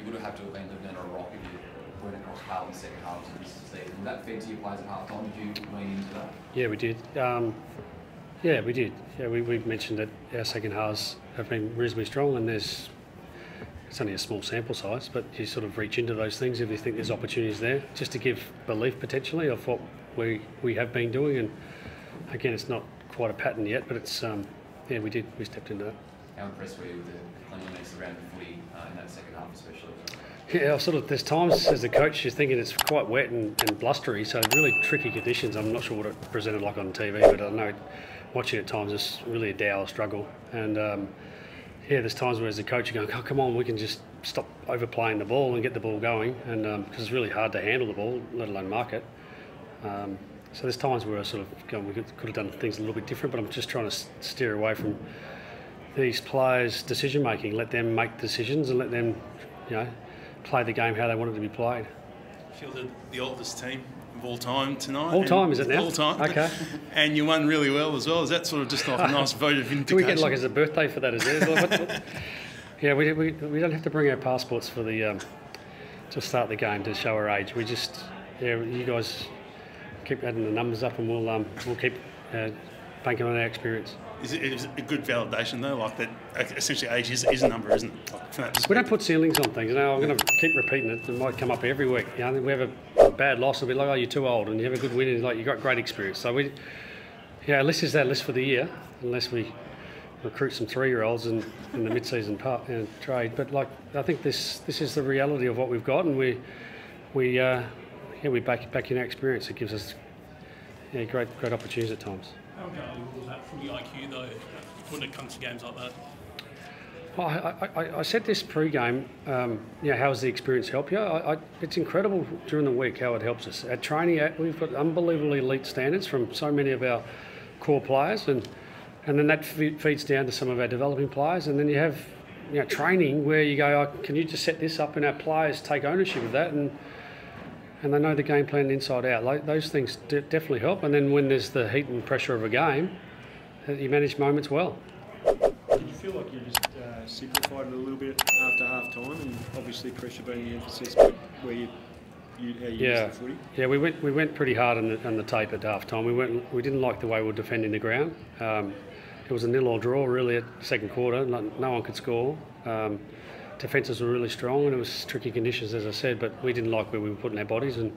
you would have to have been living under a rock if you went across Carlton's second half of this season. Would that fed to your players at half time? Did you lean into that? Yeah, we did. Yeah, we did. Yeah, we mentioned that our second halves have been reasonably strong, and it's only a small sample size, but you sort of reach into those things if you think there's opportunities there, just to give belief potentially of what we have been doing. And again, it's not quite a pattern yet, but it's yeah, we stepped into that. How impressed were you with the Collingwood next around the footy in that second half especially? Yeah, there's times as a coach you're thinking it's quite wet and blustery, so really tricky conditions. I'm not sure what it presented like on TV, but I know watching at times it's really a dour struggle. And yeah, there's times where as a coach you're going, oh, come on, we can just stop overplaying the ball and get the ball going, and because it's really hard to handle the ball, let alone mark it. So there's times where I sort of go, we could have done things a little bit different, but I'm just trying to steer away from these players' decision making. Let them make decisions and let them, play the game how they want it to be played. Fielded the oldest team of all time tonight. All time, is it now? All time. Okay. And you won really well as well. Is that sort of just like a nice vote of vindication? Do we get like as a birthday for that as well? Yeah, we don't have to bring our passports for the to start the game to show our age. We just, you guys keep adding the numbers up, and we'll keep banking on our experience. Is it a good validation though, like that essentially age is a number, isn't it? Like, we don't put ceilings on things. I'm going to keep repeating it. It might come up every week. We have a bad loss, it'll be like, oh, you're too old, and you have a good win, and like you've got great experience. So our list is that list for the year, unless we recruit some 3-year-olds in the mid-season trade. But like I think this is the reality of what we've got, and we back in our experience. It gives us great opportunities at times. How valuable was that footy IQ though when it comes to games like that? Well, I said this pre-game, how has the experience helped you? It's incredible during the week how it helps us. At training, we've got unbelievably elite standards from so many of our core players, and then that feeds down to some of our developing players, and then you have training where you go, oh, can you just set this up, and our players take ownership of that, and they know the game plan inside out. Like, those things definitely help. And then when there's the heat and pressure of a game, you manage moments well. Did you feel like you just simplified it a little bit after half time, and obviously pressure being the emphasis, but where you used the footy? Yeah, we went pretty hard on the tape at half time. We didn't like the way we were defending the ground. It was a 0-0 draw really at the second quarter. No one could score. Defences were really strong, and it was tricky conditions, as I said, but we didn't like where we were putting our bodies, and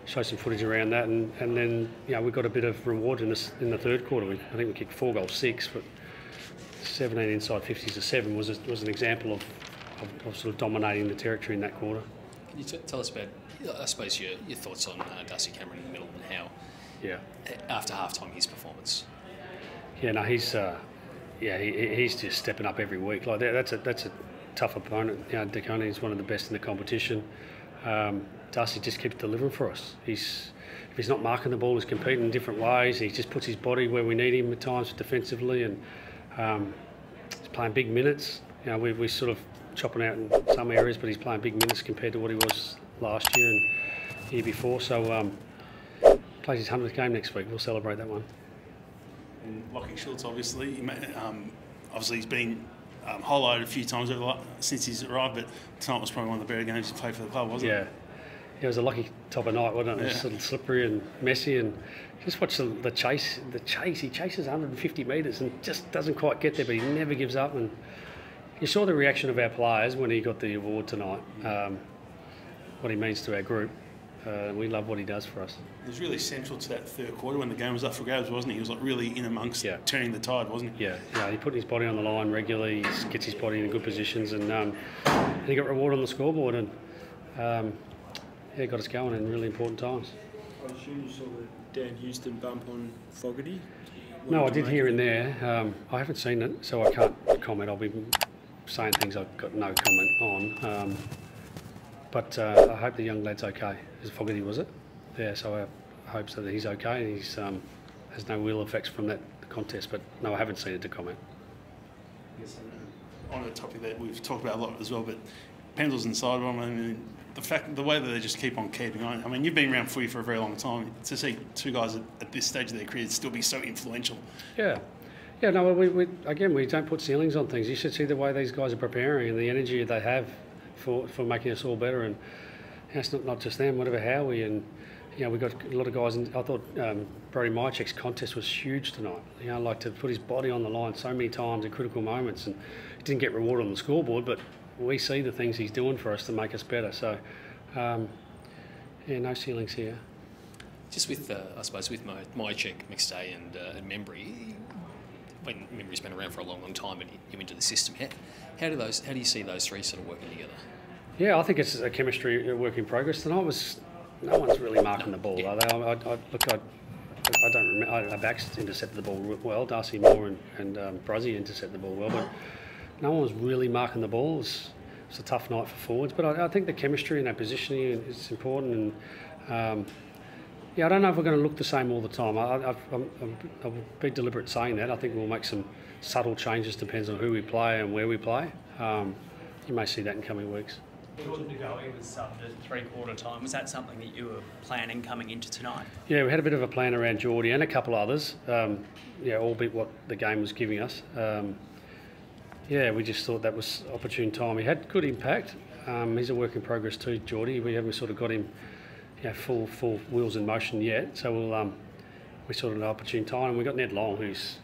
show some footage around that, and then we got a bit of reward in the third quarter. I think we kicked 4 goals 6, but 17 inside 50s to 7 was an example of sort of dominating the territory in that quarter. Can you tell us about, I suppose, your thoughts on Darcy Cameron in the middle, and how after half time his performance? Yeah, no, he's just stepping up every week. Like that's a tough opponent. Decone is one of the best in the competition. Darcy just keeps delivering for us. If he's not marking the ball, he's competing in different ways. He just puts his body where we need him at times defensively, and he's playing big minutes. We're sort of chopping out in some areas, but he's playing big minutes compared to what he was last year and the year before. So plays his 100th game next week. We'll celebrate that one. And Lachie Schultz, obviously, he's been highlighted a few times since he's arrived, but tonight was probably one of the better games he played for the club, wasn't it? Yeah, it was a lucky top of night, wasn't it? It was sort of slippery and messy, and just watch the chase. He chases 150 metres and just doesn't quite get there, but he never gives up. And you saw the reaction of our players when he got the award tonight, what he means to our group. We love what he does for us. He was really central to that third quarter when the game was up for grabs, wasn't he? He was like really in amongst turning the tide, wasn't he? Yeah, he put his body on the line regularly. He gets his body in good positions, and he got reward on the scoreboard, and got us going in really important times. I assume you saw the Dan Houston bump on Fogarty? No, I did here and there. I haven't seen it, so I can't comment. I'll be saying things I've got no comment on. But I hope the young lad's okay. Fogarty, was it? Yeah, so I hope so that he's okay, and he's has no real effects from that contest. But no, I haven't seen it to comment. Yes, on a topic that we've talked about a lot as well, but Pendles and Sidearm, I mean, the way that they just keep on keeping on. I mean, you've been around footy for a very long time. To see two guys at this stage of their careers still be so influential. Yeah. No, we don't put ceilings on things. You should see the way these guys are preparing and the energy they have for making us all better. And it's not just them, whatever Howie, and we got a lot of guys. And I thought Brody Mychek's contest was huge tonight. Like to put his body on the line so many times in critical moments, and he didn't get rewarded on the scoreboard, but we see the things he's doing for us to make us better. So, no ceilings here. Just with, I suppose, with Mychek, McStay and Membry, when Membry's been around for a long, long time and you're into the system, how do you see those three sort of working together? Yeah, I think it's a chemistry work in progress. Tonight no one's really marking the ball, are they? I don't remember. Backs intercepted the ball well. Darcy Moore and Bruzzy intercepted the ball well, but no one was really marking the ball. It was a tough night for forwards, but I think the chemistry and our positioning is important. And I don't know if we're going to look the same all the time. I'll be deliberate saying that. I think we'll make some subtle changes, depends on who we play and where we play. You may see that in coming weeks. Jordan De Goey was subbed at three-quarter time. Was that something that you were planning coming into tonight? Yeah, we had a bit of a plan around Geordie and a couple others, albeit what the game was giving us. We just thought that was opportune time. He had good impact. He's a work in progress too, Geordie. We haven't sort of got him full wheels in motion yet. So we sort of an opportune time. And we got Ned Long, who's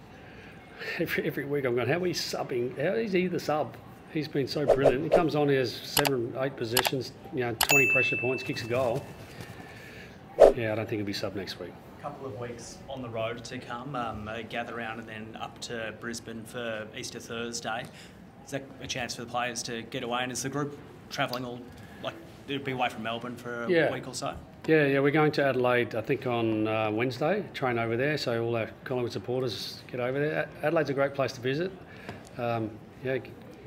every week I'm going, how are we subbing? How is he the sub? He's been so brilliant. He comes on, he has 7 or 8 possessions, 20 pressure points, kicks a goal. Yeah, I don't think he'll be sub next week. A couple of weeks on the road to come, gather round and then up to Brisbane for Easter Thursday. Is that a chance for the players to get away? And is the group travelling it'll be away from Melbourne for a week or so? Yeah, we're going to Adelaide, I think, on Wednesday, train over there, so all our Collingwood supporters get over there. Adelaide's a great place to visit.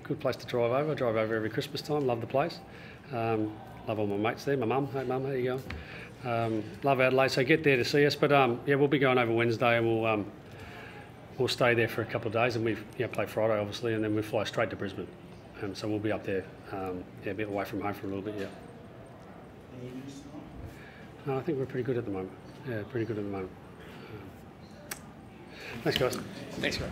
Good place to drive over. I drive over every Christmas time, love the place. Love all my mates there, my mum. Hey mum, how you going? Love Adelaide, so get there to see us. But we'll be going over Wednesday and we'll stay there for a couple of days and we play Friday obviously, and then we fly straight to Brisbane. So we'll be up there, a bit away from home for a little bit, No, I think we're pretty good at the moment. Yeah, pretty good at the moment. Thanks, guys. Thanks, Greg.